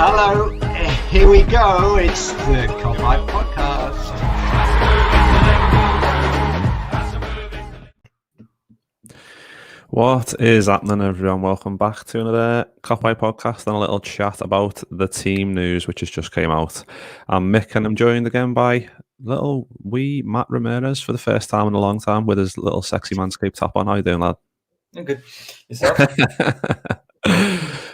Hello, here we go. It's the Cop-Eye Podcast. What is happening, everyone? Welcome back to another Cop-Eye Podcast and a little chat about the team news, which has just came out. I'm Mick, and I'm joined again by little wee Matt Ramirez for the first time in a long time with his little sexy Manscaped top on. How you doing, lad? I'm good. Yourself?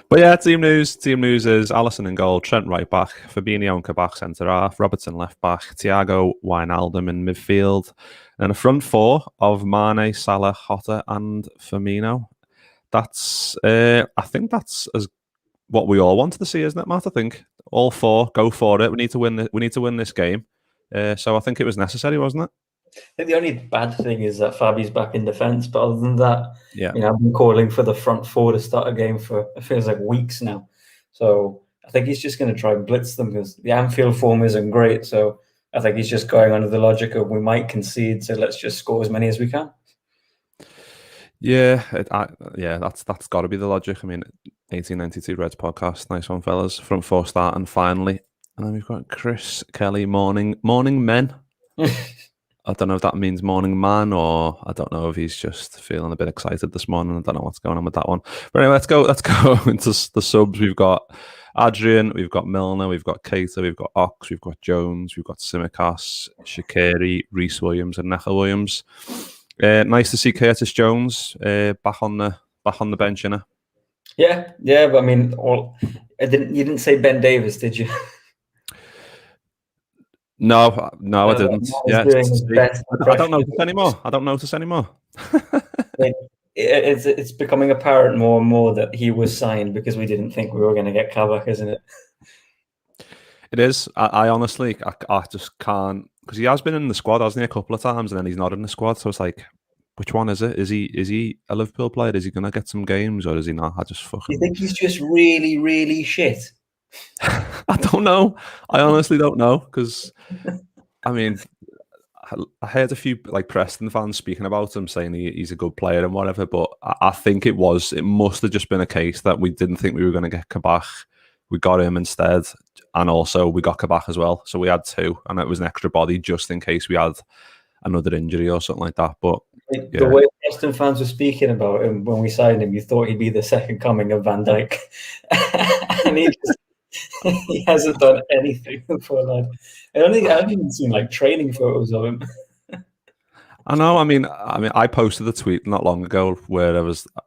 But yeah, team news. Team news is Alisson in goal, Trent right back, Fabinho and Kabak centre half, Robertson left back, Thiago Wijnaldum in midfield, and a front four of Mane, Salah, Jota, and Firmino. That's I think that's as what we all wanted to see, isn't it, Matt? I think all four go for it. We need to win. We need to win this game. So I think it was necessary, wasn't it? I think the only bad thing is that Fabi's back in defence, but other than that, Yeah. I've been calling for the front four to start a game for it feels like weeks now. So I think he's just going to try and blitz them because the Anfield form isn't great. So I think he's just going under the logic of we might concede, so let's just score as many as we can. Yeah, that's got to be the logic. I mean, 1892 Reds podcast, nice one, fellas. Front four start and finally, and then we've got Chris Kelly, morning men. I don't know if that means morning man, or I don't know if he's just feeling a bit excited this morning. I don't know what's going on with that one. But anyway, let's go into the subs. We've got Adrian, we've got Milner, we've got Keita, we've got Ox, we've got Jones, we've got Tsimikas, Shaqiri, Reece Williams, and Necha Williams. Nice to see Curtis Jones back on the bench, innit? Yeah, but I mean, you didn't say Ben Davies, did you? No, I didn't. Yeah, I don't notice anymore. It's becoming apparent more and more that he was signed because we didn't think we were going to get Kabak, isn't it? It is. I honestly, I just can't, because he has been in the squad, hasn't he, a couple of times, and then he's not in the squad. So it's like, which one is it? Is he a Liverpool player? Is he going to get some games, or is he not? I just fucking. You think he's just really, really shit? I don't know. I honestly don't know, because I mean, I heard a few like Preston fans speaking about him, saying he's a good player and whatever. But I think it must have just been a case that we didn't think we were going to get Kabak. We got him instead, and also we got Kabak as well. So we had two, and it was an extra body just in case we had another injury or something like that. But yeah. The way Preston fans were speaking about him when we signed him, you thought he'd be the second coming of Van Dijk, and he hasn't done anything for that. I haven't even seen like training photos of him. I know. I mean, I posted a tweet not long ago where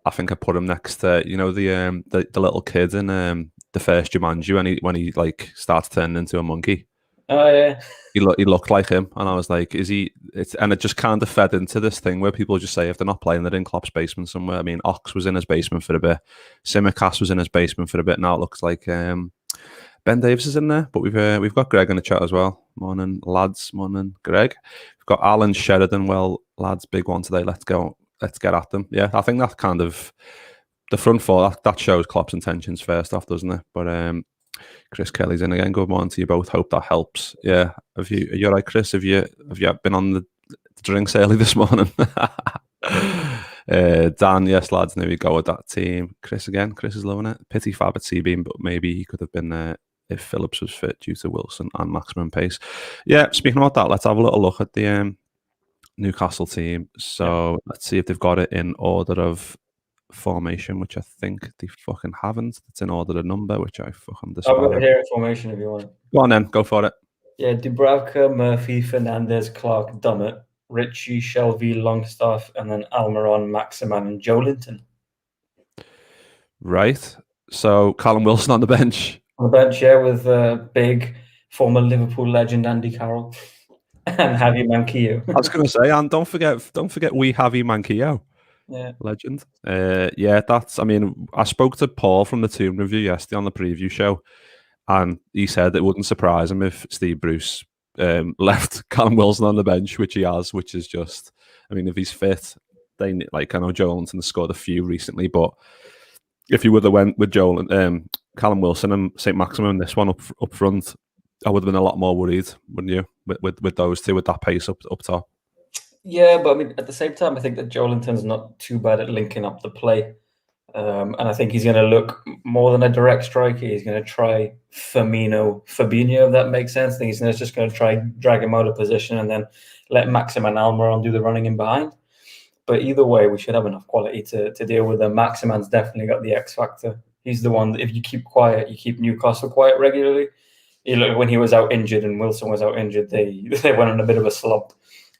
I think I put him next to the little kid in the first Jumanji when he like starts turning into a monkey. Oh yeah. He looked like him, and I was like, is he? And it just kind of fed into this thing where people just say if they're not playing, they're in Klopp's basement somewhere. I mean, Ox was in his basement for a bit, Tsimikas was in his basement for a bit. Now it looks like Ben Davies is in there, but we've got Greg in the chat as well. Morning, lads. Morning, Greg. We've got Alan Sheridan. Well, lads, big one today. Let's go. Let's get at them. Yeah, I think that kind of the front four that shows Klopp's intentions first off, doesn't it? But Chris Kelly's in again. Good morning to you both. Hope that helps. Yeah, are you all right, Chris? Have you been on the drinks early this morning? Dan, yes, lads. There we go with that team. Chris again. Chris is loving it. Pity Fab at C-Beam, but maybe he could have been there if Phillips was fit due to Wilson and maximum pace. Yeah, speaking about that, let's have a little look at the Newcastle team. So let's see if they've got it in order of formation, which I think they fucking haven't. It's in order of number, which I fucking despise. I've got to hear formation if you want. Go on then, go for it. Yeah, Dubravka, Murphy, Fernandez, Clark, Dummett, Ritchie, Shelby, Longstaff, and then Almiron, Maximan, and Joelinton. Right. So Callum Wilson on the bench. On the bench, yeah, with big former Liverpool legend Andy Carroll and Javi Manquillo. I was going to say, and don't forget we Javi Manquillo. Yeah, legend. Yeah, that's. I mean, I spoke to Paul from the Tomb Review yesterday on the preview show, and he said it wouldn't surprise him if Steve Bruce left Callum Wilson on the bench, which he has. Which is just, I mean, if he's fit, I know Joelinton scored a few recently, but if you would have went with Callum Wilson and St. Maximin, this one up front, I would have been a lot more worried, wouldn't you? With those two, with that pace up top. Yeah, but I mean, at the same time, I think that Joelinton's not too bad at linking up the play. And I think he's going to look more than a direct striker. He's going to try Fabinho, if that makes sense. I think he's just going to try drag him out of position and then let Maxim and Almiron do the running in behind. But either way, we should have enough quality to deal with them. Maximan's definitely got the X factor. He's the one that if you keep quiet, you keep Newcastle quiet regularly. You look, when he was out injured and Wilson was out injured, they went on a bit of a slump.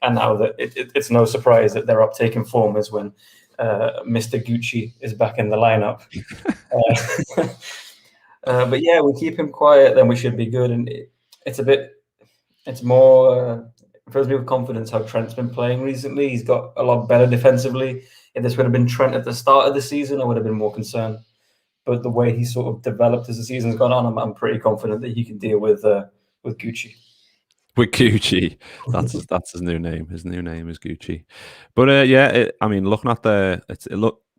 And now that it's no surprise that they're up taking form is when Mr. Gucci is back in the lineup. But yeah, we keep him quiet, then we should be good. And it's more... It fills me with confidence how Trent's been playing recently. He's got a lot better defensively. If this would have been Trent at the start of the season, I would have been more concerned. But the way he sort of developed as the season's gone on, I'm pretty confident that he can deal with Gucci. With Gucci, that's his new name. His new name is Gucci. But looking at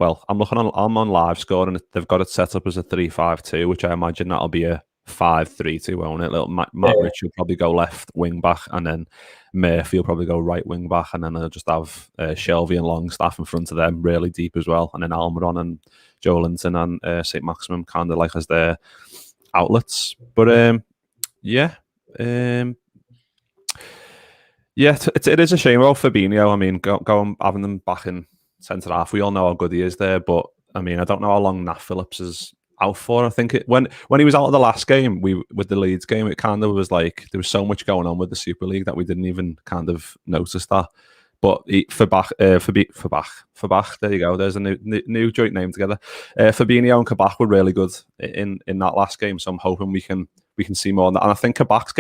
I'm on live score and they've got it set up as a 3-5-2, which I imagine that'll be a 5-3-2, won't it? Little Matt Rich will probably go left wing back, and then Murphy will probably go right wing back, and then they'll just have Shelvey and Longstaff in front of them, really deep as well, and then Almiron and Joe Linton and St. Maximum kind of like as their outlets. But it is a shame about Fabinho. I mean, going having them back in centre half, we all know how good he is there, but I mean, I don't know how long Nat Phillips is out for. I think when he was out of the last game, with the Leeds game, it kind of was like there was so much going on with the Super League that we didn't even kind of notice that. But for Bach, there you go. There's a new joint name together. Fabinho and Kabak were really good in that last game, so I'm hoping we can see more on that. And I think Kabak's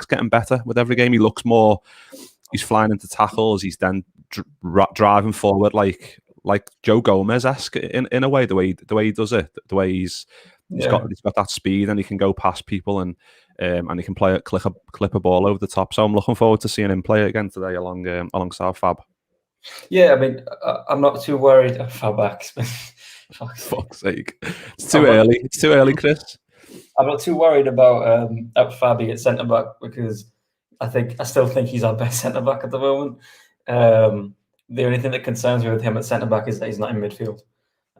getting better with every game. He looks more. He's flying into tackles. He's then driving forward like Joe Gomez-esque in a way, the way he does it, the way he's got that speed, and he can go past people and he can clip a ball over the top. So I'm looking forward to seeing him play again today alongside Fab. Yeah, I mean, I'm not too worried. Fabak. Fuck's sake, it's too early. It's too early, Chris. I'm not too worried about Fabi at centre back because I still think he's our best centre back at the moment. The only thing that concerns me with him at centre back is that he's not in midfield.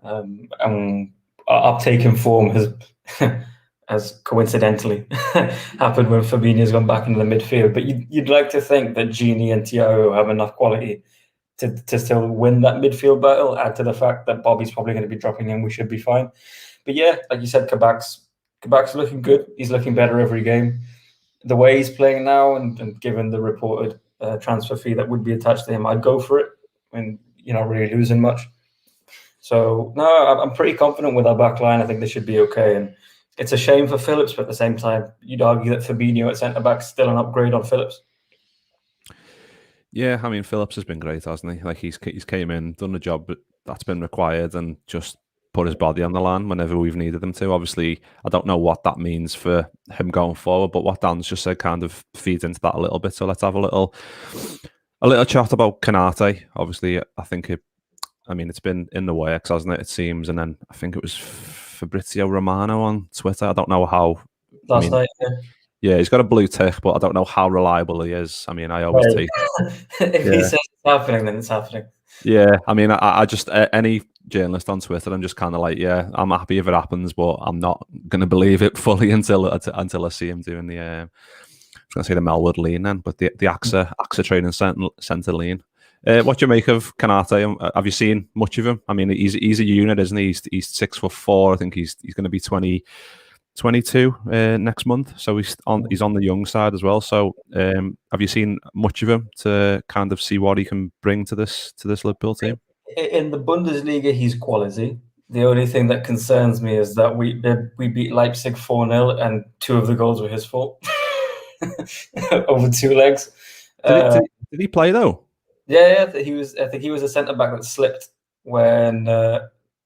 And our uptake in form has coincidentally happened when Fabinho's gone back into the midfield. But you'd like to think that Gini and Thiago have enough quality to still win that midfield battle. Add to the fact that Bobby's probably going to be dropping in, we should be fine. But yeah, like you said, Kabak's looking good. He's looking better every game. The way he's playing now, and given the reported transfer fee that would be attached to him, I'd go for it. And you're not really losing much. So no, I'm pretty confident with our back line. I think they should be okay. And it's a shame for Phillips, but at the same time, you'd argue that Fabinho at centre back is still an upgrade on Phillips. Yeah, I mean, Phillips has been great, hasn't he? Like he's came in, done the job that's been required, and just put his body on the line whenever we've needed him to. Obviously, I don't know what that means for him going forward, but what Dan's just said kind of feeds into that a little bit. So let's have a little chat about Konate. Obviously, I think it's been in the works, hasn't it? It seems, and then I think it was Fabrizio Romano on Twitter. I don't know how. Last night, yeah, he's got a blue tick, but I don't know how reliable he is. I mean, I always take. If he says it's happening, then it's happening. Yeah, I mean, I just any journalist on Twitter, I'm just kind of like, yeah, I'm happy if it happens, but I'm not going to believe it fully until I see him doing the. I was going to say the Melwood lean then, but the AXA training centre lean. What do you make of Konate? Have you seen much of him? I mean, he's a unit, isn't he? He's 6'4". I think he's going to be 22 next month. So he's on the young side as well. So have you seen much of him to kind of see what he can bring to this Liverpool team? In the Bundesliga, he's quality. The only thing that concerns me is that we beat Leipzig 4-0 and 2 of the goals were his fault over 2 legs. Did he play though? Yeah, I think he was a centre back that slipped when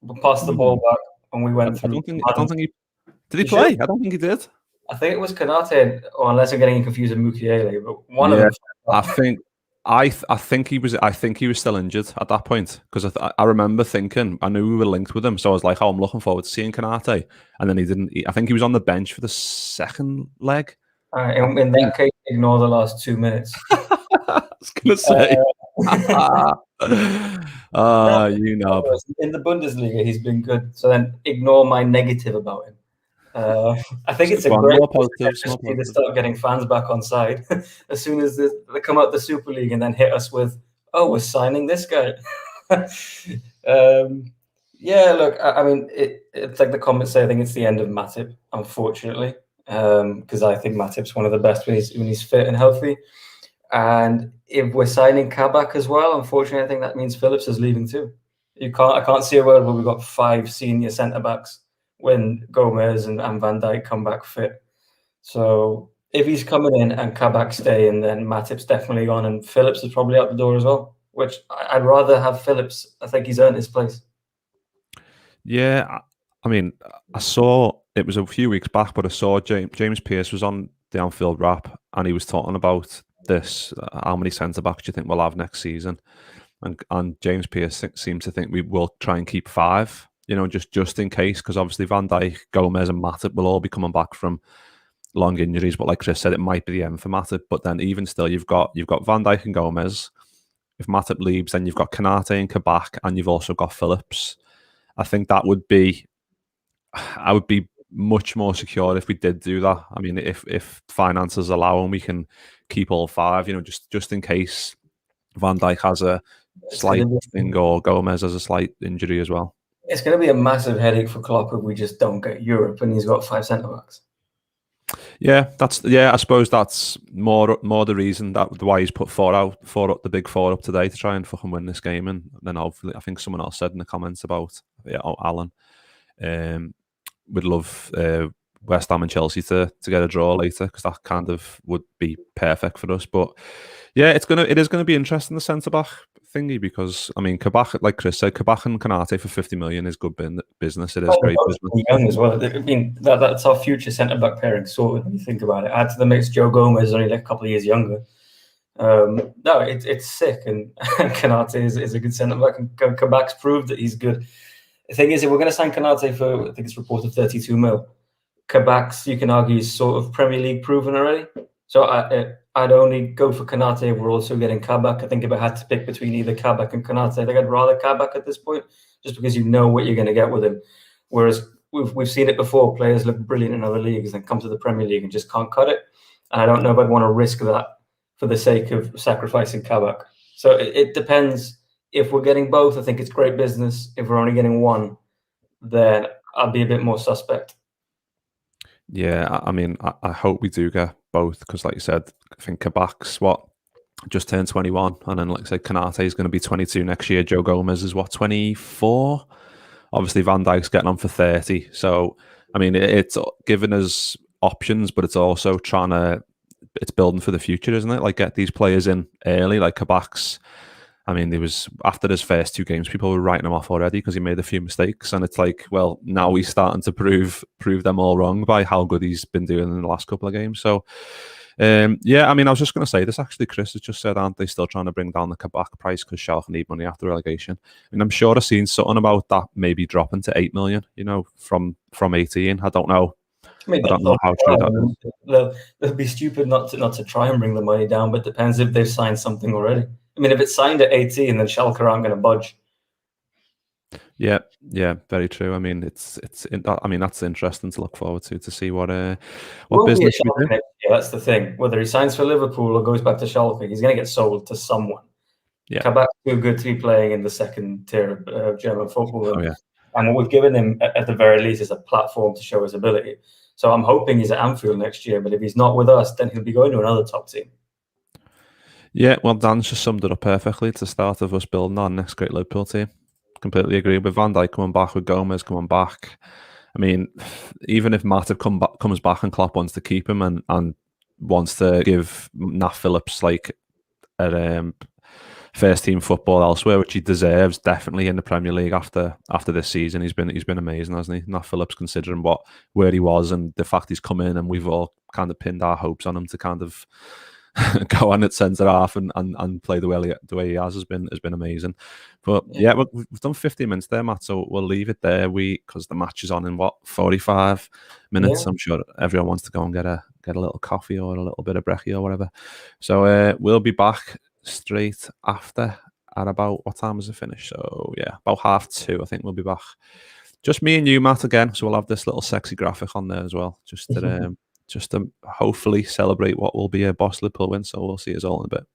we passed the ball back and we went through. I don't think he did. He play? I don't think he did. I think it was Konate, or unless I'm getting confused with Mukiele, but one of them. I think he was still injured at that point, because I remember thinking, I knew we were linked with him, so I was like, oh, I'm looking forward to seeing Konate, and then he didn't. I think he was on the bench for the second leg. In that case, ignore the last 2 minutes. I was gonna say. You know. In the Bundesliga, he's been good. So then ignore my negative about him. I think it's a great more positives. to start getting fans back on side as soon as they come out the Super League and then hit us with, oh, we're signing this guy. Yeah, look, I mean, it's like the comments say, I think it's the end of Matip, unfortunately, because I think Matip's one of the best when he's fit and healthy. And if we're signing Kabak as well, unfortunately, I think that means Phillips is leaving too. I can't see a world where we've got 5 senior centre backs when Gomez and Van Dijk come back fit. So if he's coming in and Kabak staying, then Matip's definitely gone, and Phillips is probably out the door as well. Which I'd rather have Phillips. I think he's earned his place. Yeah, I mean, I saw it was a few weeks back, but I saw James Pearce was on the Anfield Wrap, and he was talking about this. How many centre backs do you think we'll have next season? And James Pearce seemed to think we will try and keep 5. You know, just in case, because obviously Van Dijk, Gomez, and Matip will all be coming back from long injuries. But like Chris said, it might be the end for Matip. But then even still, you've got Van Dijk and Gomez. If Matip leaves, then you've got Konate and Kabak, and you've also got Phillips. I think I would be much more secure if we did do that. I mean, if finances allow and we can keep all 5, you know, just in case Van Dijk has a slight thing or Gomez has a slight injury as well. It's going to be a massive headache for Klopp if we just don't get Europe and he's got 5 centre backs. Yeah, I suppose that's more the reason that why he's put the big 4 up today to try and fucking win this game. And then hopefully, I think someone else said in the comments about Alan, would love West Ham and Chelsea to get a draw later, because that kind of would be perfect for us. But yeah, it is gonna be interesting, the centre back thingy, because I mean, Kabak, like Chris said, Kabak and Konate for 50 million is good business. It is great business. Young as well. I mean, that's our future centre back pairing sorted when you think about it. Add to the mix Joe Gomez, only like a couple of years younger. No, it's sick, and Konate is a good centre back, and Kabak's proved that he's good. The thing is, if we're going to sign Konate for, I think it's reported 32 mil, Kabak's, you can argue, is sort of Premier League proven already. So I'd only go for Konate if we're also getting Kabak. I think if I had to pick between either Kabak and Konate, I think I'd rather Kabak at this point, just because you know what you're going to get with him. Whereas we've seen it before, players look brilliant in other leagues and come to the Premier League and just can't cut it. And I don't know if I'd want to risk that for the sake of sacrificing Kabak. So it depends. If we're getting both, I think it's great business. If we're only getting one, then I'll be a bit more suspect. Yeah, I mean, I hope we do get both, because like you said, I think Kabak's just turned 21, and then like I said, Konate is going to be 22 next year. Joe Gomez is 24. Obviously, Van Dijk's getting on for 30. So, I mean, it's giving us options, but it's also it's building for the future, isn't it? Like, get these players in early, like Kabak's. I mean, after his first 2 games, people were writing him off already because he made a few mistakes, and it's like, well, now he's starting to prove them all wrong by how good he's been doing in the last couple of games. So, yeah, I mean, I was just going to say this actually. Chris has just said, aren't they still trying to bring down the Kabak price because Schalke need money after relegation? And I'm sure I've seen something about that maybe dropping to 8 million. You know, from 18. I don't know. I don't know how true that is. They'll be stupid not to try and bring the money down, but depends if they've signed something already. I mean, if it's signed at 18, then Schalke aren't going to budge. Yeah, very true. I mean, that's interesting to look forward to see what business we do. Yeah, that's the thing. Whether he signs for Liverpool or goes back to Schalke, he's going to get sold to someone. Yeah, Kabak's too good to be playing in the second tier of German football. Oh, yeah. And what we've given him, at the very least, is a platform to show his ability. So I'm hoping he's at Anfield next year, but if he's not with us, then he'll be going to another top team. Yeah, well, Dan's just summed it up perfectly. It's the start of us building our next great Liverpool team. Completely agree with Van Dijk coming back, with Gomez coming back. I mean, even if Matip comes back and Klopp wants to keep him and wants to give Nat Phillips like a first team football elsewhere, which he deserves definitely in the Premier League after this season. He's been amazing, hasn't he? Nat Phillips, considering where he was and the fact he's come in, and we've all kind of pinned our hopes on him to kind of go on at centre half and play the way he has been amazing. But yeah, we've done 50 minutes there, Matt, so we'll leave it there. Because the match is on in 45 minutes. Yeah. I'm sure everyone wants to go and get a little coffee or a little bit of brekkie or whatever. So we'll be back straight after at about, what time does it finish? So yeah, about 2:30 I think we'll be back. Just me and you, Matt, again. So we'll have this little sexy graphic on there as well, just to hopefully celebrate what will be a Boss Liverpool win. So we'll see us all in a bit.